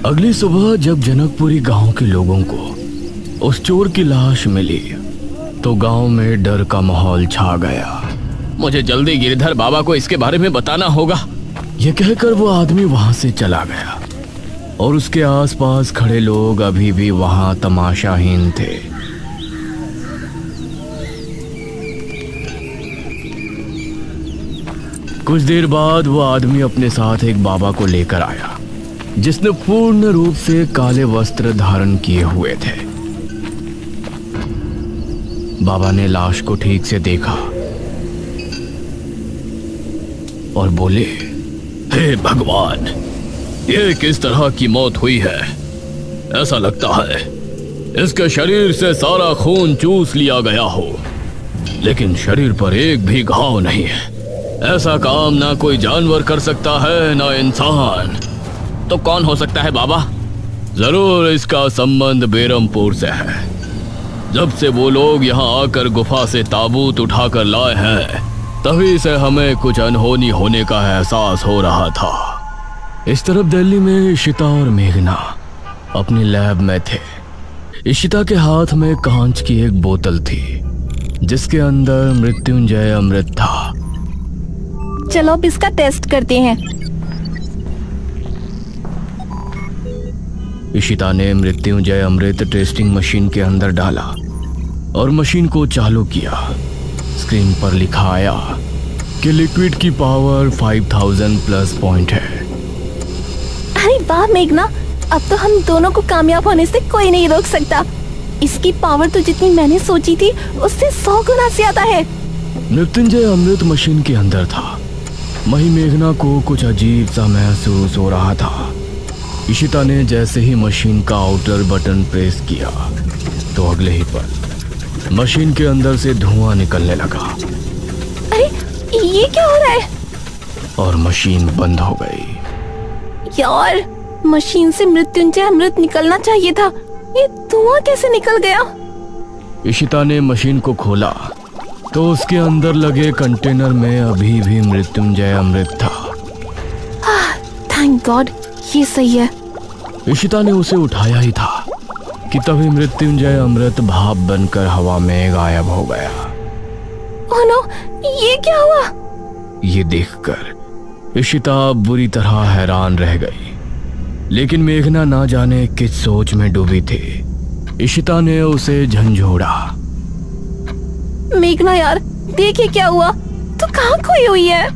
अगली सुबह जब जनकपुरी गांव के लोगों को उस चोर की लाश मिली तो गांव में डर का माहौल छा गया। मुझे जल्दी गिरधर बाबा को इसके बारे में बताना होगा। यह कहकर वो आदमी वहां से चला गया और उसके आसपास खड़े लोग अभी भी वहां तमाशाहीन थे। कुछ देर बाद वो आदमी अपने साथ एक बाबा को लेकर आया जिसने पूर्ण रूप से काले वस्त्र धारण किए हुए थे। बाबा ने लाश को ठीक से देखा और बोले, हे भगवान, ये किस तरह की मौत हुई है? ऐसा लगता है इसके शरीर से सारा खून चूस लिया गया हो, लेकिन शरीर पर एक भी घाव नहीं है। ऐसा काम ना कोई जानवर कर सकता है ना इंसान। तो कौन हो सकता है बाबा? जरूर इसका संबंध बेरमपुर से है। जब से वो लोग यहाँ आकर गुफा से ताबूत उठाकर लाए हैं तभी से हमें कुछ अनहोनी होने का एहसास हो रहा था। इस तरफ दिल्ली में इशिता और मेघना अपनी लैब में थे। इशिता के हाथ में कांच की एक बोतल थी जिसके अंदर मृत्युंजय अमृत था। चलो अब इसका टेस्ट करते हैं। इशिता ने मृत्युंजय अमृत टेस्टिंग मशीन के अंदर डाला और मशीन को चालू किया। स्क्रीन पर लिखा आया कि लिक्विड की पावर 5000 प्लस पॉइंट है। अरे वाह मेघना, अब तो हम दोनों को कामयाब होने से कोई नहीं रोक सकता। इसकी पावर तो जितनी मैंने सोची थी उससे 100 गुना ज्यादा है। मृत्युंजय अमृत मशीन के अंदर था। वहीं मेघना को कुछ अजीब सा महसूस हो रहा था। इशिता ने जैसे ही मशीन का आउटर बटन प्रेस किया तो अगले ही पल मशीन के अंदर से धुआं निकलने लगा। अरे ये क्या हो रहा है? और मशीन बंद हो गई। यार, मशीन से मृत्युंजय अमृत निकलना चाहिए था। ये धुआं कैसे निकल गया? इशिता ने मशीन को खोला तो उसके अंदर लगे कंटेनर में अभी भी मृत्युंजय अमृत था। थैंक गॉड, ये सही है। इशिता ने उसे उठाया ही था कि तभी मृत्युंजय अमृत भाप बनकर हवा में गायब हो गया। ओह नो, ये क्या हुआ? ये देखकर इशिता बुरी तरह हैरान रह गई, लेकिन मेघना ना जाने किस सोच में डूबी थी। इशिता ने उसे झंझोड़ा। मेघना यार, देखिए क्या हुआ? तो कहाँ खोई हुई है?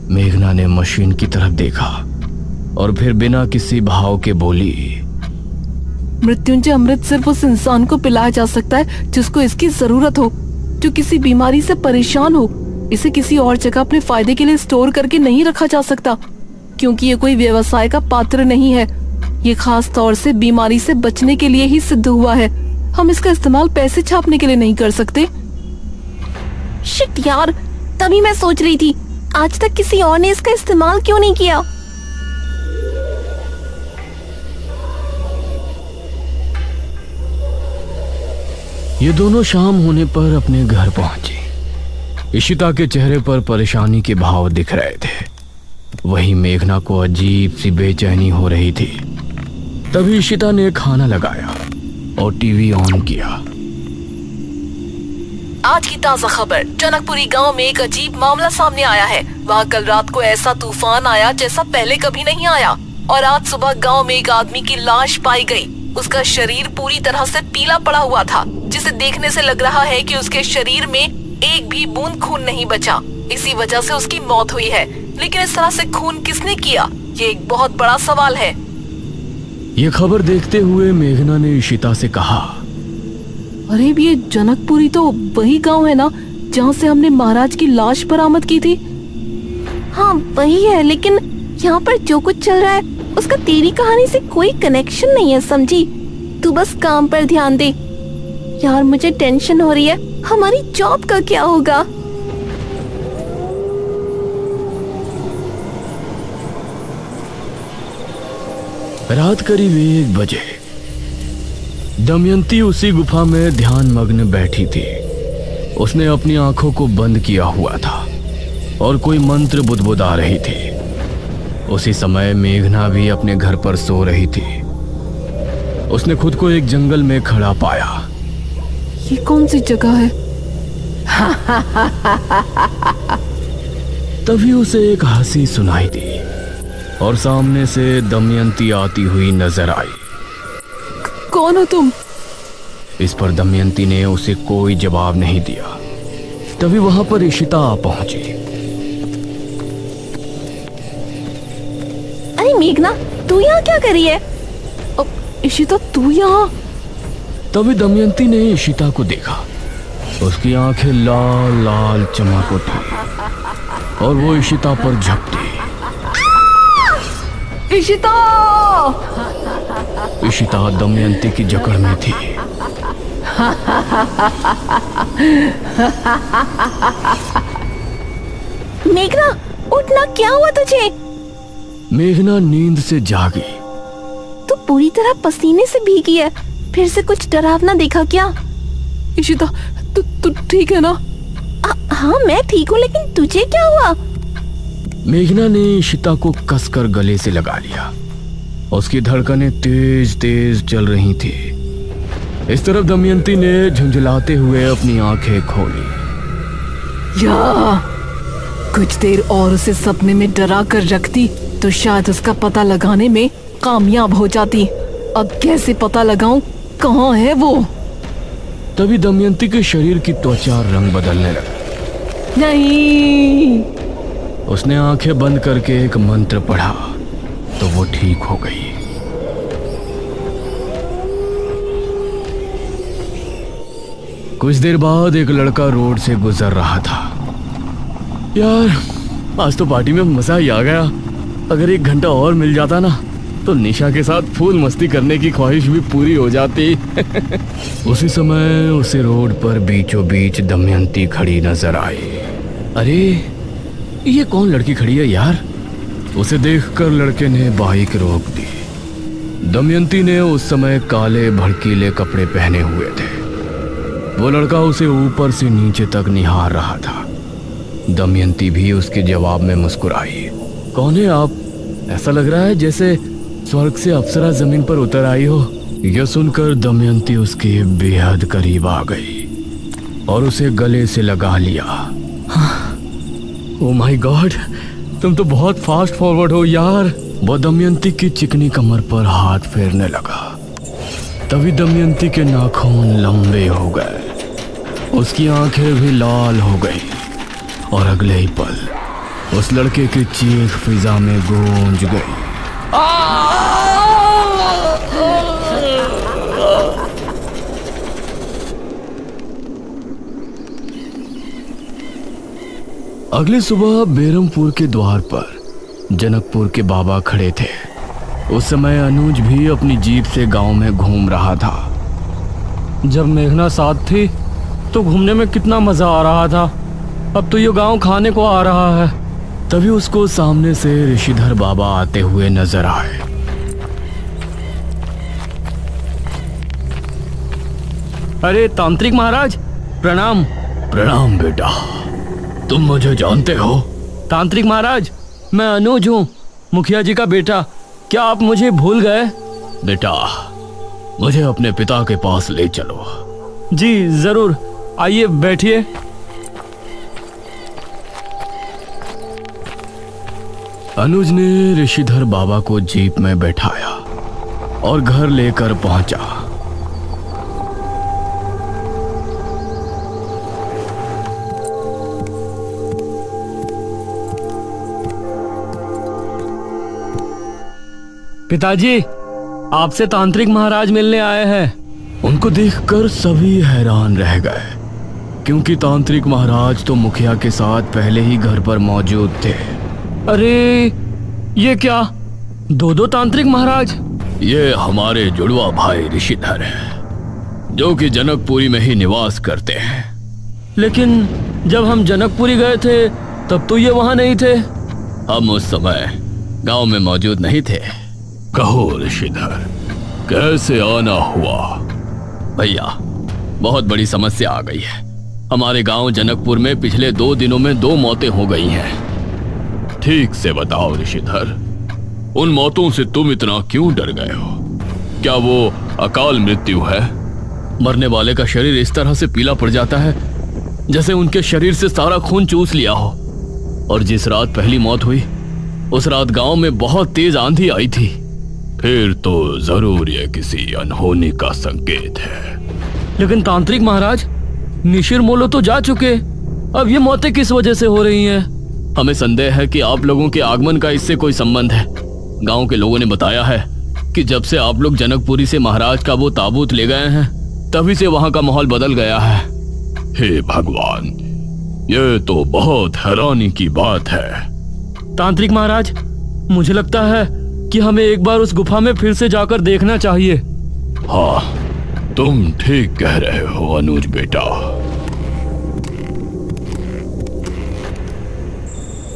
मेघना ने मशीन की तरफ देखा और फिर बिना किसी भाव के बोली, मृत्युंजय अमृत सिर्फ उस इंसान को पिलाया जा सकता है जिसको इसकी जरूरत हो, जो किसी बीमारी से परेशान हो। इसे किसी और जगह अपने फायदे के लिए स्टोर करके नहीं रखा जा सकता, क्योंकि ये कोई व्यवसाय का पात्र नहीं है। ये खास तौर से बीमारी से बचने के लिए ही सिद्ध हुआ है। हम इसका इस्तेमाल पैसे छापने के लिए नहीं कर सकते। शिट यार, तभी मैं सोच रही थी आज तक किसी और ने इसका इस्तेमाल क्यों नहीं किया। ये दोनों शाम होने पर अपने घर पहुंचे। इशिता के चेहरे पर परेशानी के भाव दिख रहे थे। वहीं मेघना को अजीब सी बेचैनी हो रही थी। तभी इशिता ने खाना लगाया और टीवी ऑन किया। आज की ताजा खबर, जनकपुरी गांव में एक अजीब मामला सामने आया है। वहां कल रात को ऐसा तूफान आया जैसा पहले कभी नहीं आया, और आज सुबह गांव में एक आदमी की लाश पाई गई। उसका शरीर पूरी तरह से पीला पड़ा हुआ था, जिसे देखने से लग रहा है कि उसके शरीर में एक भी बूंद खून नहीं बचा। इसी वजह से उसकी मौत हुई है। लेकिन इस तरह से खून किसने किया, ये एक बहुत बड़ा सवाल है। ये खबर देखते हुए मेघना ने इशिता से कहा, अरे ये जनकपुरी तो वही गांव है ना जहाँ से हमने महाराज की लाश बरामद की थी। हाँ वही है, लेकिन यहाँ पर जो कुछ चल रहा है उसका तेरी कहानी से कोई कनेक्शन नहीं है, समझी? तू बस काम पर ध्यान दे। यार मुझे टेंशन हो रही है, हमारी जॉब का क्या होगा? रात करीब 1 बजे दमयंती उसी गुफा में ध्यान मग्न बैठी थी। उसने अपनी आंखों को बंद किया हुआ था और कोई मंत्र बुदबुदा रही थी। उसी समय मेघना भी अपने घर पर सो रही थी। उसने खुद को एक जंगल में खड़ा पाया। ये कौन सी जगह है? तभी उसे एक हंसी सुनाई दी और सामने से दमयंती आती हुई नजर आई। कौन हो तुम? इस पर दमयंती ने उसे कोई जवाब नहीं दिया। तभी वहां पर इशिता आ पहुंची। अरे मेघना, तू यहाँ क्या कर रही है? इशिता, तू यहाँ? तभी दमयंती ने इशिता को देखा। उसकी आंखें लाल लाल चमक उठी और वो इशिता पर झपटी। इशिता! इशिता दमयंती की जकड़ में थी। मेघना, उठना, क्या हुआ तुझे? मेघना नींद से जागी। तू पूरी तरह पसीने से भीगी है। फिर से कुछ डरावना देखा क्या? इशिता, तू ठीक है ना? हाँ, मैं ठीक हूँ, लेकिन तुझे क्या हुआ? मेघना ने इशिता को कसकर गले से लगा लिया। उसकी धड़कनें तेज तेज चल रही थी। इस तरफ दमयंती ने झुंझलाते हुए अपनी आंखें खोली। या कुछ देर और उसे सपने में डरा कर रखती तो शायद उसका पता लगाने में कामयाब हो जाती। अब कैसे पता लगाऊं कहाँ है वो? तभी दमयंती के शरीर की त्वचा रंग बदलने लगा। नहीं। उसने आंखें बंद करके एक मंत्र पढ़ा तो वो ठीक हो गई। कुछ देर बाद एक लड़का रोड से गुजर रहा था। यार, आज तो पार्टी में मजा ही आ गया। अगर 1 घंटा और मिल जाता ना तो निशा के साथ फूल मस्ती करने की ख्वाहिश भी पूरी हो जाती। उसी समय उसे रोड पर बीचों बीच दमयंती खड़ी नजर आई। अरे, ये कौन लड़की खड़ी है यार? उसे देखकर लड़के ने बाइक रोक दी। दमयंती ने उस समय काले भड़कीले कपड़े पहने हुए थे। वो लड़का उसे ऊपर से नीचे तक निहार रहा था। दमयंती भी उसके जवाब में मुस्कुराई। कौन है आप? ऐसा लग रहा है जैसे स्वर्ग से अप्सरा जमीन पर उतर आई हो। यह सुनकर दमयंती उसके बेहद करीब आ गई और उसे गले से लगा लिया। ओह माय गॉड, तुम तो बहुत फास्ट फॉरवर्ड हो यार। वो दमयंती की चिकनी कमर पर हाथ फेरने लगा। तभी दमयंती के नाखून लंबे हो गए, उसकी आंखें भी लाल हो गई और अगले ही पल उस लड़के की चीख फिजा में गूंज गई। अगली सुबह बेरमपुर के द्वार पर जनकपुर के बाबा खड़े थे। उस समय अनुज भी अपनी जीप से गांव में घूम रहा था। जब मेघना साथ थी तो घूमने में कितना मजा आ रहा था। अब तो ये गांव खाने को आ रहा है। तभी उसको सामने से ऋषिधर बाबा आते हुए नजर आए। अरे तांत्रिक महाराज, प्रणाम। प्रणाम बेटा, तुम मुझे जानते हो? तांत्रिक महाराज, मैं अनुज हूँ, मुखिया जी का बेटा। क्या आप मुझे भूल गए? बेटा, मुझे अपने पिता के पास ले चलो। जी जरूर, आइए बैठिए। अनुज ने ऋषिधर बाबा को जीप में बैठाया और घर लेकर पहुंचा। पिताजी, आपसे तांत्रिक महाराज मिलने आए हैं। उनको देखकर सभी हैरान रह गए, क्योंकि तांत्रिक महाराज तो मुखिया के साथ पहले ही घर पर मौजूद थे। अरे ये क्या, दो तांत्रिक महाराज? ये हमारे जुड़वा भाई ऋषिधर है, जो कि जनकपुरी में ही निवास करते हैं। लेकिन जब हम जनकपुरी गए थे तब तो ये वहां नहीं थे। हम उस समय गांव में मौजूद नहीं थे। कहो ऋषिधर, कैसे आना हुआ? भैया, बहुत बड़ी समस्या आ गई है। हमारे गांव जनकपुर में पिछले 2 दिनों में 2 मौतें हो गई हैं। ठीक से बताओ ऋषिधर, उन मौतों से तुम इतना क्यों डर गए हो? क्या वो अकाल मृत्यु है? मरने वाले का शरीर इस तरह से पीला पड़ जाता है जैसे उनके शरीर से सारा खून चूस लिया हो। और जिस रात पहली मौत हुई उस रात गांव में बहुत तेज आंधी आई थी। फिर तो जरूर ये किसी अनहोनी का संकेत है। लेकिन तांत्रिक महाराज, निशिर मोलो तो जा चुके, अब ये मौतें किस वजह से हो रही हैं? हमें संदेह है कि आप लोगों के आगमन का इससे कोई संबंध है। गांव के लोगों ने बताया है कि जब से आप लोग जनकपुरी से महाराज का वो ताबूत ले गए हैं तभी से वहां का माहौल बदल गया है। हे भगवान, ये तो बहुत हैरानी की बात है। तांत्रिक महाराज, मुझे लगता है कि हमें एक बार उस गुफा में फिर से जाकर देखना चाहिए। हाँ, तुम ठीक कह रहे हो अनुज बेटा।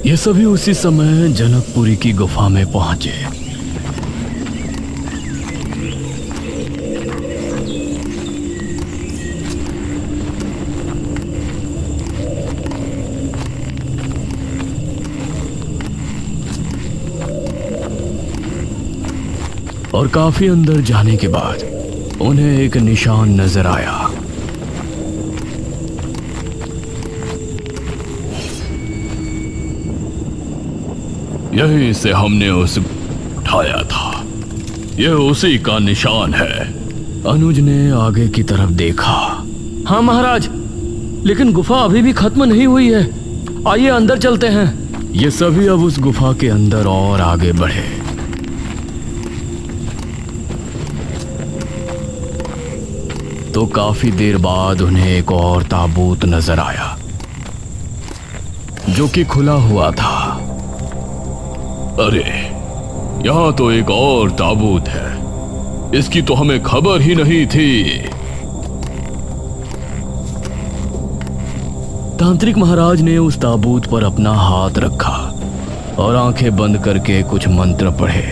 ये सभी उसी समय जनकपुरी की गुफा में पहुंचे। और काफी अंदर जाने के बाद उन्हें एक निशान नजर आया। यहीं से हमने उसे उठाया था, यह उसी का निशान है। अनुज ने आगे की तरफ देखा। हाँ महाराज, लेकिन गुफा अभी भी खत्म नहीं हुई है। आइए अंदर चलते हैं। ये सभी अब उस गुफा के अंदर और आगे बढ़े। तो काफी देर बाद उन्हें एक और ताबूत नजर आया जो कि खुला हुआ था। अरे, यहाँ तो एक और ताबूत है, इसकी तो हमें खबर ही नहीं थी। तांत्रिक महाराज ने उस ताबूत पर अपना हाथ रखा और आंखें बंद करके कुछ मंत्र पढ़े।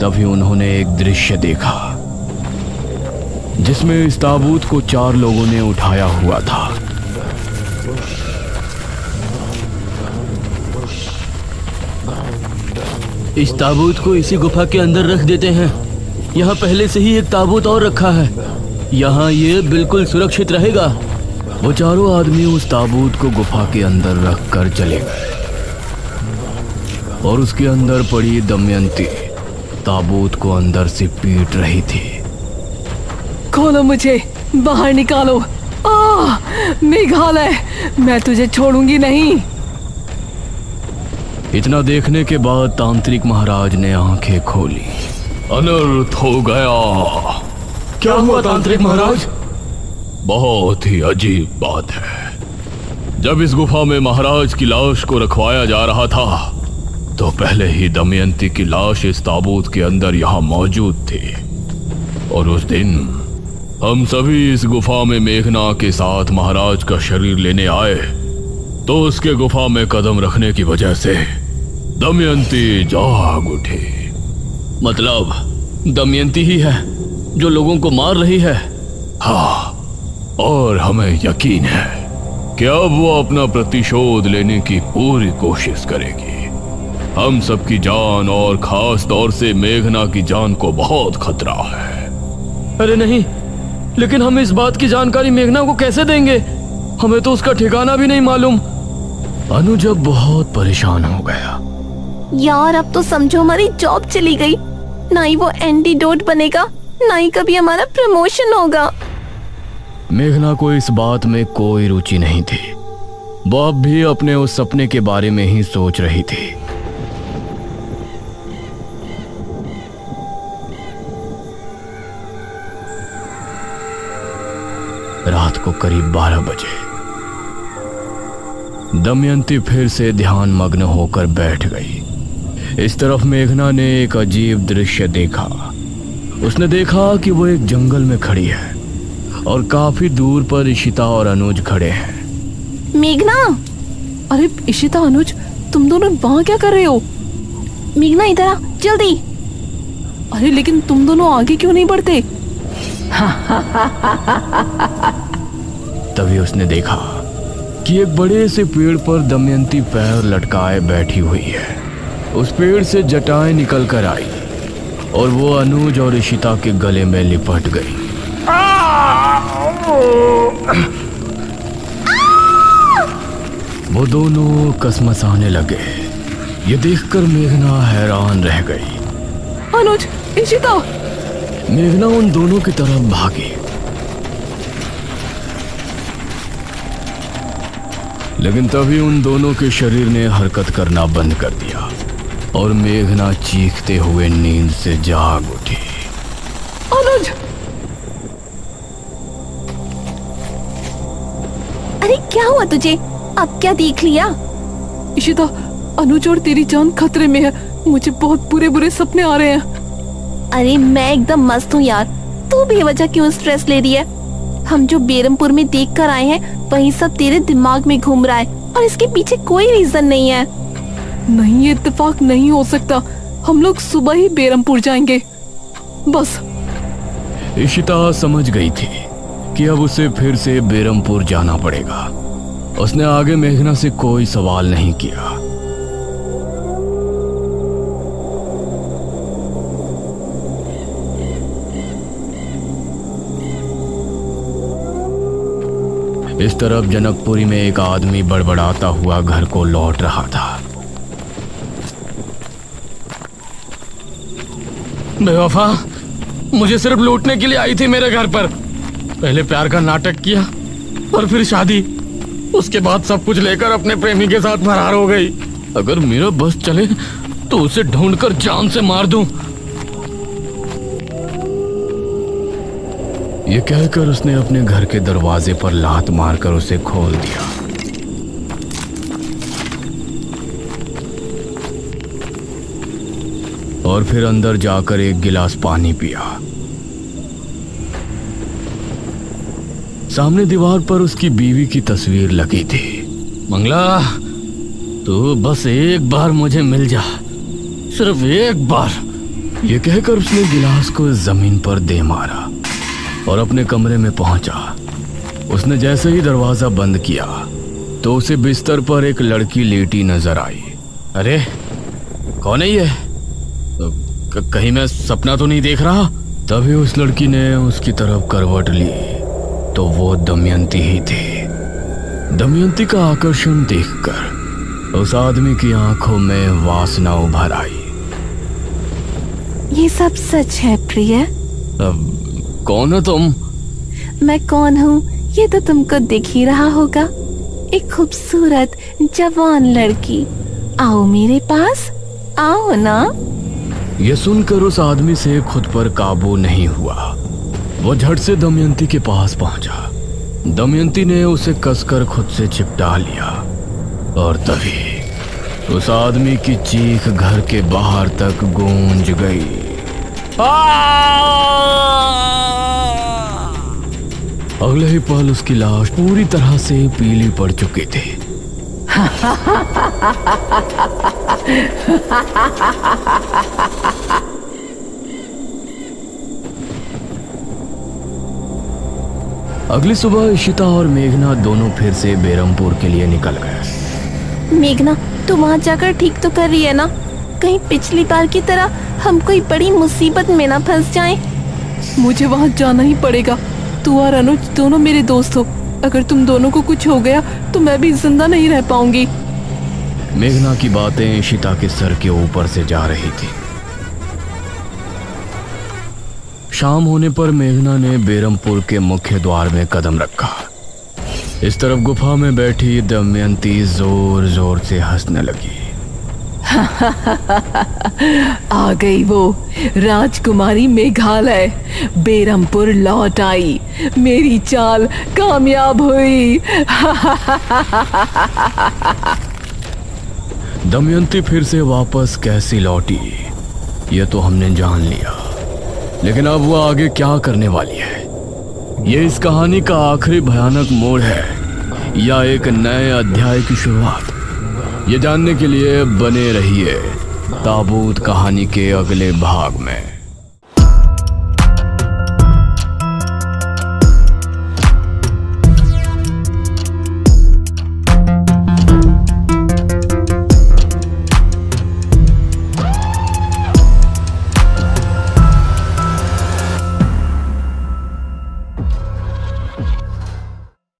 तभी उन्होंने एक दृश्य देखा जिसमें इस ताबूत को 4 लोगों ने उठाया हुआ था। इस ताबूत को इसी गुफा के अंदर रख देते हैं। यहाँ पहले से ही एक ताबूत और रखा है, यहाँ ये बिल्कुल सुरक्षित रहेगा। वो चारों आदमी उस ताबूत को गुफा के अंदर रख कर चले गए और उसके अंदर पड़ी दमयंती ताबूत को अंदर से पीट रही थी। खोलो मुझे, बाहर निकालो। मेघालय, मैं तुझे छोड़ूंगी नहीं। इतना देखने के बाद तांत्रिक महाराज ने आंखें खोली। अनर्थ हो गया। क्या हुआ तांत्रिक महाराज? बहुत ही अजीब बात है। जब इस गुफा में महाराज की लाश को रखवाया जा रहा था तो पहले ही दमयंती की लाश इस ताबूत के अंदर यहाँ मौजूद थी। और उस दिन हम सभी इस गुफा में मेघना के साथ महाराज का शरीर लेने आए तो उसके गुफा में कदम रखने की वजह से दमयंती जाग उठी। मतलब दमयंती ही है जो लोगों को मार रही है? हाँ, और हमें यकीन है कि अब वो अपना प्रतिशोध लेने की पूरी कोशिश करेगी। हम सबकी जान और खास तौर से मेघना की जान को बहुत खतरा है। अरे नहीं, लेकिन हम इस बात की जानकारी मेघना को कैसे देंगे? हमें तो उसका ठिकाना भी नहीं मालूम। अनुज अब बहुत परेशान हो गया। यार, अब तो समझो हमारी जॉब चली गई। ना ही वो एंटीडोट बनेगा, ना ही कभी हमारा प्रमोशन होगा। मेघना को इस बात में कोई रुचि नहीं थी। वो अब भी अपने उस सपने के बारे में ही सोच रही थी। रात को करीब 12 बजे दमयंती फिर से ध्यान मग्न होकर बैठ गई। इस तरफ मेघना ने एक अजीब दृश्य देखा। उसने देखा कि वो एक जंगल में खड़ी है और काफी दूर पर इशिता और अनुज खड़े हैं। मेघना! अरे इशिता, अनुज, तुम दोनों वहां क्या कर रहे हो? मेघना, इधर आ जल्दी। अरे लेकिन तुम दोनों आगे क्यों नहीं बढ़ते? तभी उसने देखा कि एक बड़े से पेड़ पर दमयंती पैर लटकाए बैठी हुई है उस पेड़ से जटाएं निकल कर आई और वो अनुज और इशिता के गले में लिपट गई। वो दोनों कसमसाने लगे। ये देखकर मेघना हैरान रह गई। अनुज, इशिता। मेघना उन दोनों की तरफ भागी, लेकिन तभी उन दोनों के शरीर ने हरकत करना बंद कर दिया और मेघना चीखते हुए नींद से जाग उठी। अनुज! अरे क्या हुआ तुझे? अब क्या देख लिया? इशिता, अनुज और तेरी जान खतरे में है। मुझे बहुत बुरे बुरे सपने आ रहे हैं। अरे मैं एकदम मस्त हूँ यार, तू बेवजह क्यों स्ट्रेस ले रही है? हम जो बेरमपुर में देख कर आए हैं वही सब तेरे दिमाग में घूम रहा है और इसके पीछे कोई रीजन नहीं है। नहीं, ये इत्तेफाक नहीं हो सकता। हम लोग सुबह ही बेरमपुर जाएंगे बस। इशिता समझ गई थी कि अब उसे फिर से बेरमपुर जाना पड़ेगा। उसने आगे मेघना से कोई सवाल नहीं किया। इस तरफ जनकपुरी में एक आदमी बड़बड़ाता हुआ घर को लौट रहा था। बेवफा, मुझे सिर्फ लूटने के लिए आई थी मेरे घर पर। पहले प्यार का नाटक किया और फिर शादी, उसके बाद सब कुछ लेकर अपने प्रेमी के साथ फरार हो गई। अगर मेरा बस चले तो उसे ढूंढकर जान से मार दूं। ये कहकर उसने अपने घर के दरवाजे पर लात मारकर उसे खोल दिया। और फिर अंदर जाकर एक गिलास पानी पिया। सामने दीवार पर उसकी बीवी की तस्वीर लगी थी। मंगला, तू बस एक बार मुझे मिल जा, सिर्फ एक बार। ये कहकर उसने गिलास को जमीन पर दे मारा और अपने कमरे में पहुंचा। उसने जैसे ही दरवाजा बंद किया तो उसे बिस्तर पर एक लड़की लेटी नजर आई। अरे कौन है ये? कहीं मैं सपना तो नहीं देख रहा? तभी उस लड़की ने उसकी तरफ करवट ली तो वो दमयंती ही थी। दमयंती का आकर्षण देखकर उस आदमी की आंखों में वासना उभर आई। ये सब सच है प्रिय? कौन हो तुम? मैं कौन हूँ ये तो तुमको दिख ही रहा होगा। एक खूबसूरत जवान लड़की। आओ मेरे पास, आओ ना। ये सुनकर उस आदमी से खुद पर काबू नहीं हुआ। वो झट से दमयंती के पास पहुंचा। दमयंती ने उसे कसकर खुद से चिपटा लिया और तभी उस आदमी की चीख घर के बाहर तक गूंज गई। अगले ही पल उसकी लाश पूरी तरह से पीली पड़ चुकी थी। अगली सुबह इशिता और मेघना दोनों फिर से बेरमपुर के लिए निकल गए। मेघना, तू वहाँ जाकर ठीक तो कर रही है ना? कहीं पिछली बार की तरह हम कोई बड़ी मुसीबत में ना फंस जाएं। मुझे वहाँ जाना ही पड़ेगा। तू और अनुज दोनों मेरे दोस्त हो। अगर तुम दोनों को कुछ हो गया तो मैं भी जिंदा नहीं रह पाऊंगी। मेघना की बातें इशिता के सर के ऊपर से जा रही थी। शाम होने पर मेघना ने बेरमपुर के मुख्य द्वार में कदम रखा। इस तरफ गुफा में बैठी दमयंती जोर जोर से हंसने लगी। आ गई वो राजकुमारी मेघालय। बेरमपुर लौट आई। मेरी चाल कामयाब हुई। दमयंती फिर से वापस कैसी लौटी ये तो हमने जान लिया, लेकिन अब वो आगे क्या करने वाली है? ये इस कहानी का आखिरी भयानक मोड़ है या एक नए अध्याय की शुरुआत? ये जानने के लिए बने रहिए ताबूत कहानी के अगले भाग में।